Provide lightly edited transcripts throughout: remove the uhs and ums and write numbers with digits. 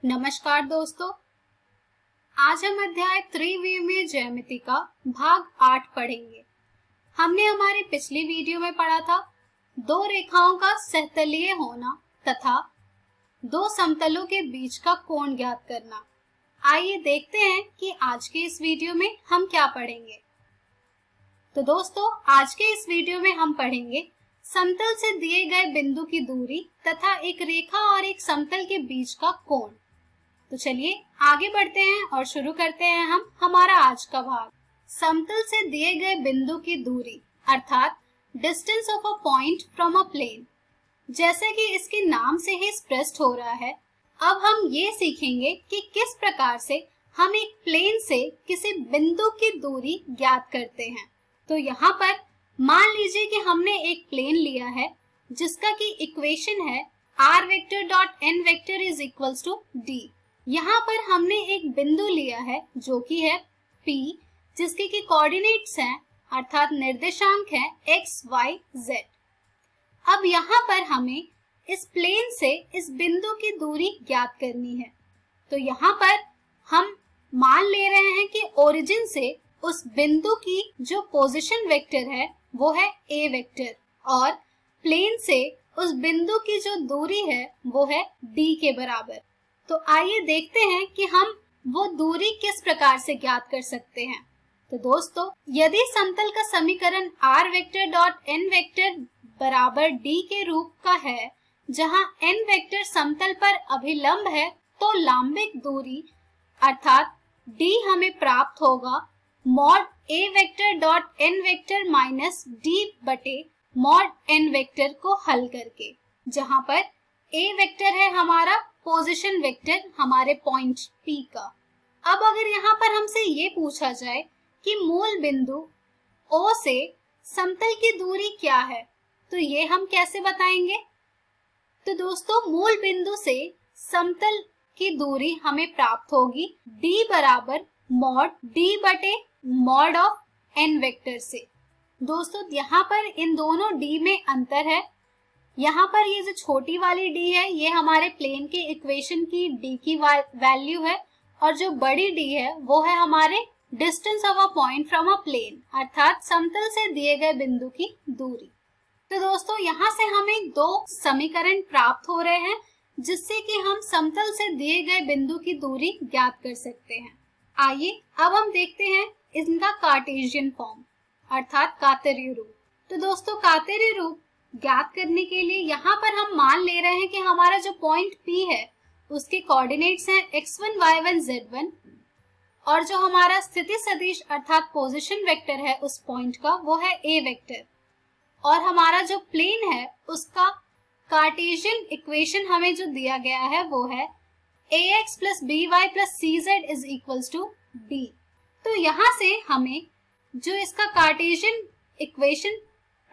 नमस्कार दोस्तों, आज हम अध्याय त्रिविमीय ज्यामिति का भाग 8 पढ़ेंगे। हमने हमारे पिछली वीडियो में पढ़ा था दो रेखाओं का सहतलीय होना तथा दो समतलों के बीच का कोण ज्ञात करना। आइए देखते हैं कि आज के इस वीडियो में हम क्या पढ़ेंगे। तो दोस्तों, आज के इस वीडियो में हम पढ़ेंगे समतल से दिए गए बिंदु की दूरी तथा एक रेखा और एक समतल के बीच का कोण। तो चलिए आगे बढ़ते हैं और शुरू करते हैं हम हमारा आज का भाग। समतल से दिए गए बिंदु की दूरी अर्थात distance of a point from a plane. जैसे कि इसके नाम से ही स्पष्ट हो रहा है, अब हम ये सीखेंगे कि किस प्रकार से हम एक प्लेन से किसी बिंदु की दूरी ज्ञात करते हैं। तो यहाँ पर मान लीजिए कि हमने एक प्लेन लिया है जिसका की इक्वेशन है r vector dot n vector is equals to d। यहाँ पर हमने एक बिंदु लिया है जो कि है P, जिसके की कोऑर्डिनेट्स हैं अर्थात निर्देशांक है x, y, z। अब यहाँ पर हमें इस प्लेन से इस बिंदु की दूरी ज्ञात करनी है। तो यहाँ पर हम मान ले रहे हैं कि ओरिजिन से उस बिंदु की जो पोजीशन वेक्टर है वो है a वेक्टर और प्लेन से उस बिंदु की जो दूरी है वो है d के बराबर। तो आइए देखते हैं कि हम वो दूरी किस प्रकार से ज्ञात कर सकते हैं। तो दोस्तों, यदि समतल का समीकरण r vector dot n vector बराबर d के रूप का है, जहां n वेक्टर समतल पर अभिलंब है, तो लंबिक दूरी अर्थात d हमें प्राप्त होगा mod a vector dot n vector minus d बटे मॉड n वेक्टर को हल करके, जहां पर a वेक्टर है हमारा पोजीशन वेक्टर हमारे पॉइंट P का। अब अगर यहाँ पर हमसे ये पूछा जाए कि मूल बिंदु O से समतल की दूरी क्या है, तो ये हम कैसे बताएंगे। तो दोस्तों, मूल बिंदु से समतल की दूरी हमें प्राप्त होगी d बराबर मॉड d बटे मॉड ऑफ n वेक्टर से। दोस्तों, यहाँ पर इन दोनों d में अंतर है। यहाँ पर ये जो छोटी वाली d है ये हमारे प्लेन के इक्वेशन की d की वैल्यू है और जो बड़ी d है वो है हमारे distance of a point from a plane अर्थात समतल से दिए गए बिंदु की दूरी। तो दोस्तों, यहाँ से हमें दो समीकरण प्राप्त हो रहे हैं जिससे कि हम समतल से दिए गए बिंदु की दूरी ज्ञात कर सकते हैं। आइए अब हम देखते हैं इनका कार्टेशियन फॉर्म अर्थात कातरीय रूप। तो दोस्तों, कातरीय रूप ज्ञात करने के लिए यहाँ पर हम मान ले रहे हैं कि हमारा जो पॉइंट P है उसके कोऑर्डिनेट्स हैं x1, y1, z1 और जो हमारा स्थिति सदिश अर्थात पोजीशन वेक्टर है उस पॉइंट का वो है a वेक्टर और हमारा जो प्लेन है उसका कार्टेशियन इक्वेशन हमें जो दिया गया है वो है ax plus by plus cz is equals to d। तो यहाँ से हमें जो इसका कार्टेशियन इक्वेशन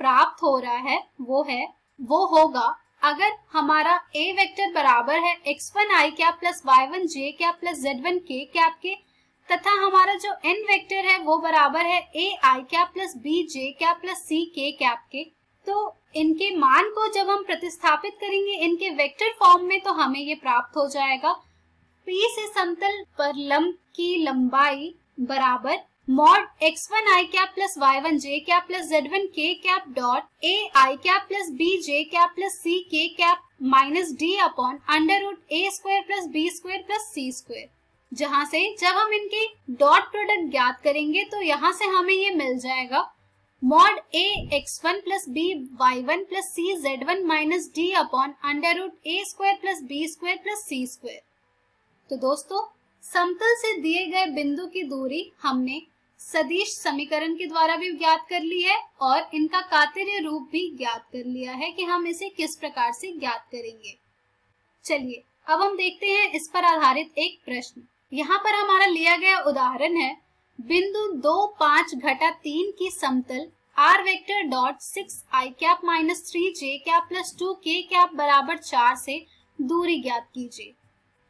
प्राप्त हो रहा है वो होगा अगर हमारा a वेक्टर बराबर है x1 i cap plus y1 j cap plus z1 k cap के तथा हमारा जो n वेक्टर है वो बराबर है a i cap plus b j cap plus c k cap के। तो इनके मान को जब हम प्रतिस्थापित करेंगे इनके वेक्टर फॉर्म में तो हमें ये प्राप्त हो जाएगा P से समतल पर लंब की लंबाई बराबर mod x1 i cap plus y1 j cap plus z1 k cap dot a i cap plus b j cap plus c k cap minus d upon under root a square plus b square plus c square. जहां से जब हम इनके dot product ज्ञात करेंगे तो यहाँ से हमें ये मिल जाएगा mod a x1 plus b y1 plus c z1 minus d upon under root a square plus b square plus c square. तो दोस्तों, समतल से दिए गए बिंदु की दूरी हमने सदिश समीकरण के द्वारा भी ज्ञात कर ली है और इनका कातरीय रूप भी ज्ञात कर लिया है कि हम इसे किस प्रकार से ज्ञात करेंगे। चलिए अब हम देखते हैं इस पर आधारित एक प्रश्न। यहाँ पर हमारा लिया गया उदाहरण है बिंदु 2, 5 घटा 3 की समतल r vector dot 6 i cap minus 3 j cap plus 2 k cap बराबर 4 से दूरी ज्ञात कीजिए।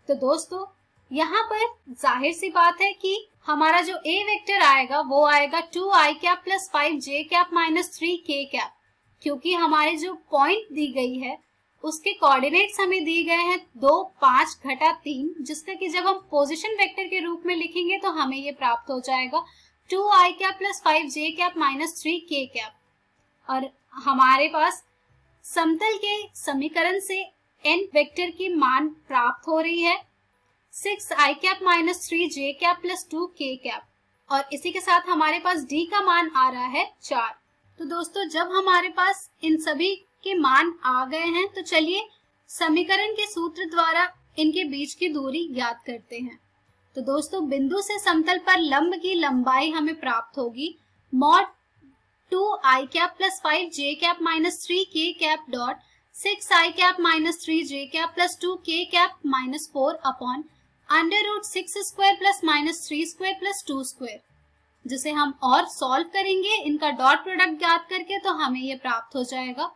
तो दोस्तों, यहाँ पर जाहिर सी बात है कि हमारा जो a वेक्टर आएगा वो आएगा 2 i cap plus 5 j cap minus 3 k cap, क्योंकि हमारी जो पॉइंट दी गई है उसके कोऑर्डिनेट्स हमें दिए गए हैं 2, 5 घटा 3, जिसका कि जब हम पोजीशन वेक्टर के रूप में लिखेंगे तो हमें ये प्राप्त हो जाएगा 2i cap plus 5j cap minus 3k cap. और हमारे पास समतल के समीकरण से n वेक्टर की मान प्राप्त हो रही है 6i cap minus 3j cap plus 2k cap, और इसी के साथ हमारे पास d का मान आ रहा है 4। तो दोस्तों जब हमारे पास इन सभी के मान आ गए हैं तो चलिए समीकरण के सूत्र द्वारा इनके बीच की दूरी ज्ञात करते हैं। तो दोस्तों बिंदु से समतल पर लंब की लंबाई हमें प्राप्त होगी mod 2i cap plus 5j cap minus 3k cap dot 6i cap minus 3j cap plus 2k cap minus 4 upon under root 6 square plus minus 3 square plus 2 square, जिसे हम और सॉल्व करेंगे इनका डॉट प्रोडक्ट ज्ञात करके, तो हमें ये प्राप्त हो जाएगा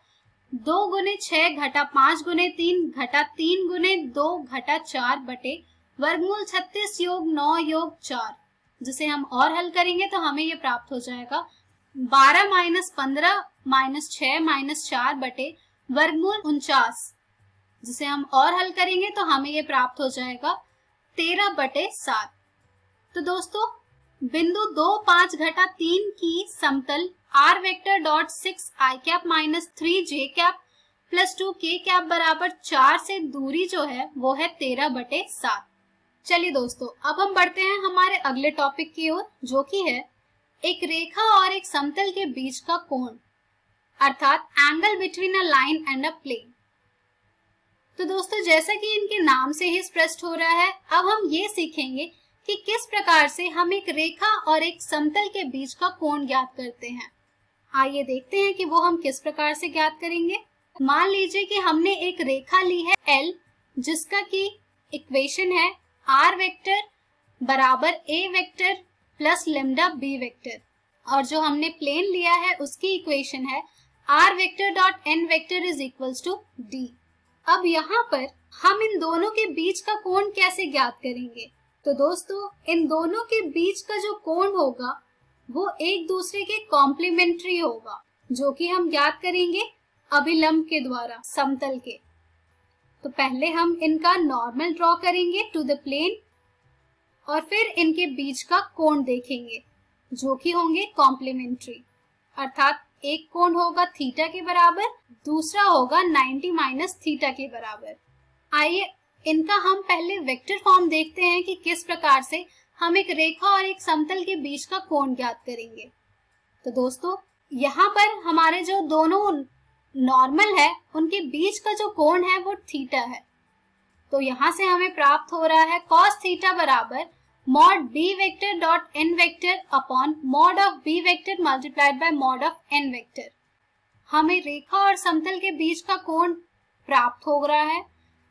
2 गुने 6 घटा 5 गुने 3 घटा 3 गुने 2 घटा 4 बटे वर्गमूल 36 योग 9 योग 4, जिसे हम और हल करेंगे तो हमें ये प्राप्त हो जाएगा 12 माइनस 15 माइनस 6 माइनस 4 बटे वर्गमूल 49, जिसे हम और हल करेंगे तो हमें ये प्राप्त हो जाएगा 13 बटे 7। तो दोस्तों बिंदु 2, 5 घटा 3 की समतल r vector dot 6i cap minus 3j cap plus 2k cap बराबर 4 से दूरी जो है वो है 13 बटे 7। चलिए दोस्तों अब हम बढ़ते हैं हमारे अगले टॉपिक की ओर, जो कि है एक रेखा और एक समतल के बीच का कोण, अर्थात angle between a line and a plane. तो दोस्तों जैसा कि इनके नाम से ही स्पष्ट हो रहा है, अब हम ये सीखेंगे कि किस प्रकार से हम एक रेखा और एक समतल के बीच का कोण ज्ञात करते हैं। आइए देखते हैं कि वो हम किस प्रकार से ज्ञात करेंगे। मान लीजिए कि हमने एक रेखा ली है L, जिसका कि इक्वेशन है r वेक्टर बराबर a vector plus lambda b vector, और जो हमने प्लेन लिया है उसकी इक्वेशन है r vector dot n vector is equals to d। अब यहाँ पर हम इन दोनों के बीच का कोण कैसे ज्ञात करेंगे? तो दोस्तों इन दोनों के बीच का जो कोण होगा वो एक दूसरे के कॉम्प्लीमेंट्री होगा, जो कि हम ज्ञात करेंगे अभिलंब के द्वारा समतल के। तो पहले हम इनका नॉर्मल ड्रॉ करेंगे टू द प्लेन और फिर इनके बीच का कोण देखेंगे, जो कि होंगे कॉम्प्लीमेंट्री, अर्थात एक कोण होगा थीटा के बराबर, दूसरा होगा 90 माइनस थीटा के बराबर। आइए इनका हम पहले वेक्टर फॉर्म देखते हैं कि किस प्रकार से हम एक रेखा और एक समतल के बीच का कोण ज्ञात करेंगे। तो दोस्तों यहाँ पर हमारे जो दोनों नॉर्मल है उनके बीच का जो कोण है वो थीटा है। तो यहाँ से हमें प्राप्त हो रहा है cos थीटा बराबर mod b vector dot n vector upon mod of b vector multiplied by mod of n vector. हमें रेखा और समतल के बीच का कोण प्राप्त हो रहा है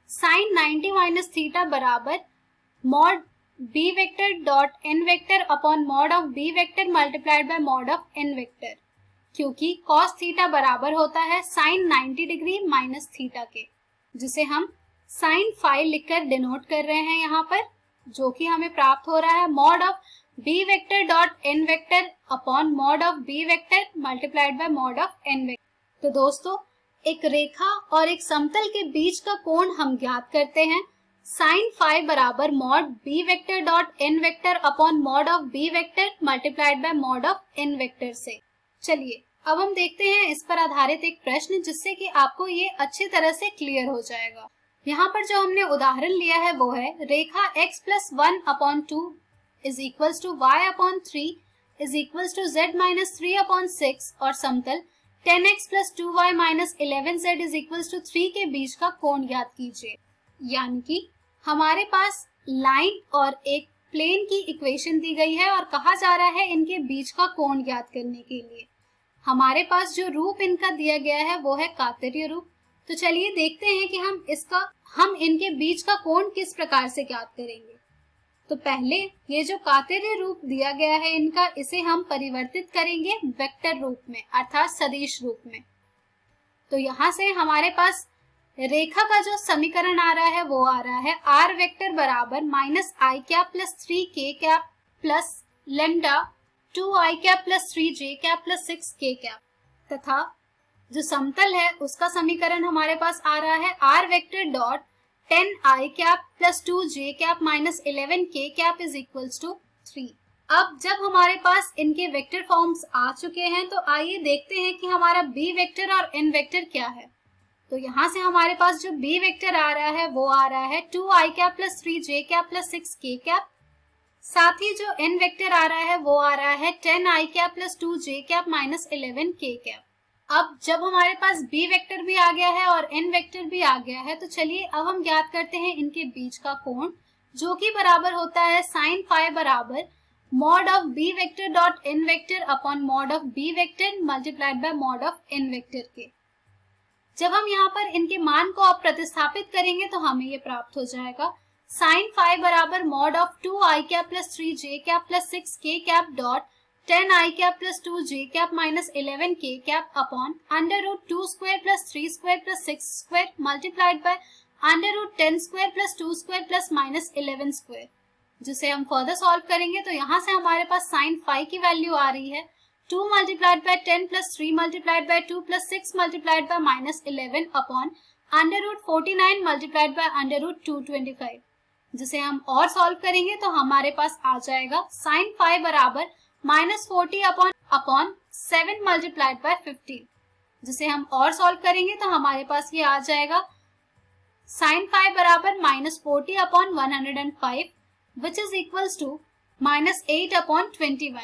sin 90 माइनस थीटा बराबर mod b vector dot n vector upon mod of b vector multiplied by mod of n vector, क्योंकि cos थीटा बराबर होता है sin 90 डिग्री माइनस थीटा के, जिसे हम sin फाई लिखकर डिनोट कर रहे हैं यहाँ पर, जो कि हमें प्राप्त हो रहा है mod of b vector dot n vector upon mod of b vector multiplied by mod of n vector. तो दोस्तों एक रेखा और एक समतल के बीच का कोण हम ज्ञात करते हैं sin फाई बराबर mod b vector dot n vector upon mod of b vector multiplied by mod of n vector से। चलिए अब हम देखते हैं इस पर आधारित एक प्रश्न, जिससे कि आपको ये अच्छी तरह से क्लियर हो जाएगा। यहाँ पर जो हमने उदाहरण लिया है वो है रेखा x plus 1 upon 2 is equals to y upon 3 is equals to z minus 3 upon 6 और समतल 10x plus 2y minus 11z is equals to 3 के बीच का कोण ज्ञात कीजिए। यानी कि हमारे पास लाइन और एक प्लेन की इक्वेशन दी गई है और कहा जा रहा है इनके बीच का कोण ज्ञात करने के लिए। हमारे पास जो रूप इनका दिया गया है वो है कातरीय रूप। तो चलिए देखते हैं कि हम इनके बीच का कोण किस प्रकार से ज्ञात करेंगे। तो पहले ये जो कातरीय रूप दिया गया है इनका, इसे हम परिवर्तित करेंगे वेक्टर रूप में, अर्थात सदिश रूप में। तो यहाँ से हमारे पास रेखा का जो समीकरण आ रहा है वो आ रहा है r वेक्टर बराबर minus i cap plus 3k cap plus lambda 2i cap plus 3j cap plus 6k cap, तथा जो समतल है उसका समीकरण हमारे पास आ रहा है r vector dot 10i cap plus 2j cap minus 11k cap is equals to 3। अब जब हमारे पास इनके वेक्टर फॉर्म्स आ चुके हैं तो आइए देखते हैं कि हमारा b वेक्टर और n वेक्टर क्या है। तो यहाँ से हमारे पास जो b वेक्टर आ रहा है वो आ रहा है 2i cap plus 3j cap plus 6k cap. साथ ही जो n वेक्टर आ रहा है वो आ रहा है 10i cap plus 2j cap minus 11k cap. अब जब हमारे पास b वेक्टर भी आ गया है और n वेक्टर भी आ गया है तो चलिए अब हम ज्ञात करते हैं इनके बीच का कोण, जो कि बराबर होता है साइन फाई बराबर mod of b vector dot n vector upon mod of b vector multiplied by mod of n vector के। जब हम यहाँ पर इनके मान को अब प्रतिस्थापित करेंगे तो हमें ये प्राप्त हो जाएगा साइन फाई बराबर mod of 2i cap plus 3j cap plus 6k cap dot 10i cap plus 2j cap minus 11k cap upon under root 2 square plus 3 square plus 6 square multiplied by under root 10 square plus 2 square plus minus 11 square, जिसे हम further solve करेंगे तो यहाँ से हमारे पास sine phi की value आ रही है 2 multiplied bye 10 plus 3 multiplied by 2 plus 6 multiplied by minus 11 upon under root 49 multiplied by under root 225, जिसे हम और सॉल्व करेंगे तो हमारे पास आ जाएगा साइन फाई बराबर माइनस 40 अपॉन 7 मल्टीप्लाइड बाय 15, जिसे हम और सॉल्व करेंगे तो हमारे पास ये आ जाएगा साइन फाई बराबर minus 40 upon 105 which is equals to minus 8 upon 21,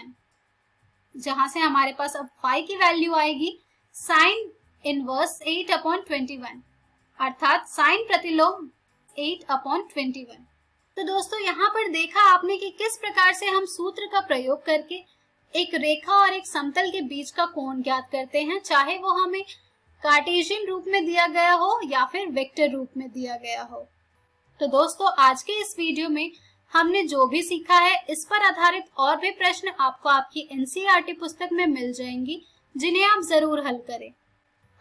जहां से हमारे पास अब फाई की वैल्यू आएगी साइन इनवर्स 8 अपॉन 21, अर्थात साइन प्रतिलोम 8 अपॉन 21। तो दोस्तों यहाँ पर देखा आपने कि किस प्रकार से हम सूत्र का प्रयोग करके एक रेखा और एक समतल के बीच का कोण ज्ञात करते हैं, चाहे वो हमें कार्टेशियन रूप में दिया गया हो या फिर वेक्टर रूप में दिया गया हो। तो दोस्तों आज के इस वीडियो में हमने जो भी सीखा है इस पर आधारित और भी प्रश्न आपको आपकी एनसीईआरटी पुस्तक में मिल जाएंगी, जिन्हें आप जरूर हल करें।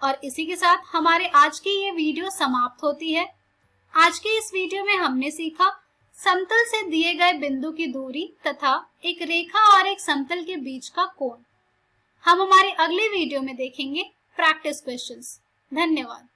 और इसी के साथ हमारे आज की ये वीडियो समाप्त होती है। आज के इस वीडियो में हमने सीखा समतल से दिए गए बिंदु की दूरी तथा एक रेखा और एक समतल के बीच का कोण। हम हमारे अगले वीडियो में देखेंगे प्रैक्टिस क्वेश्चंस। धन्यवाद।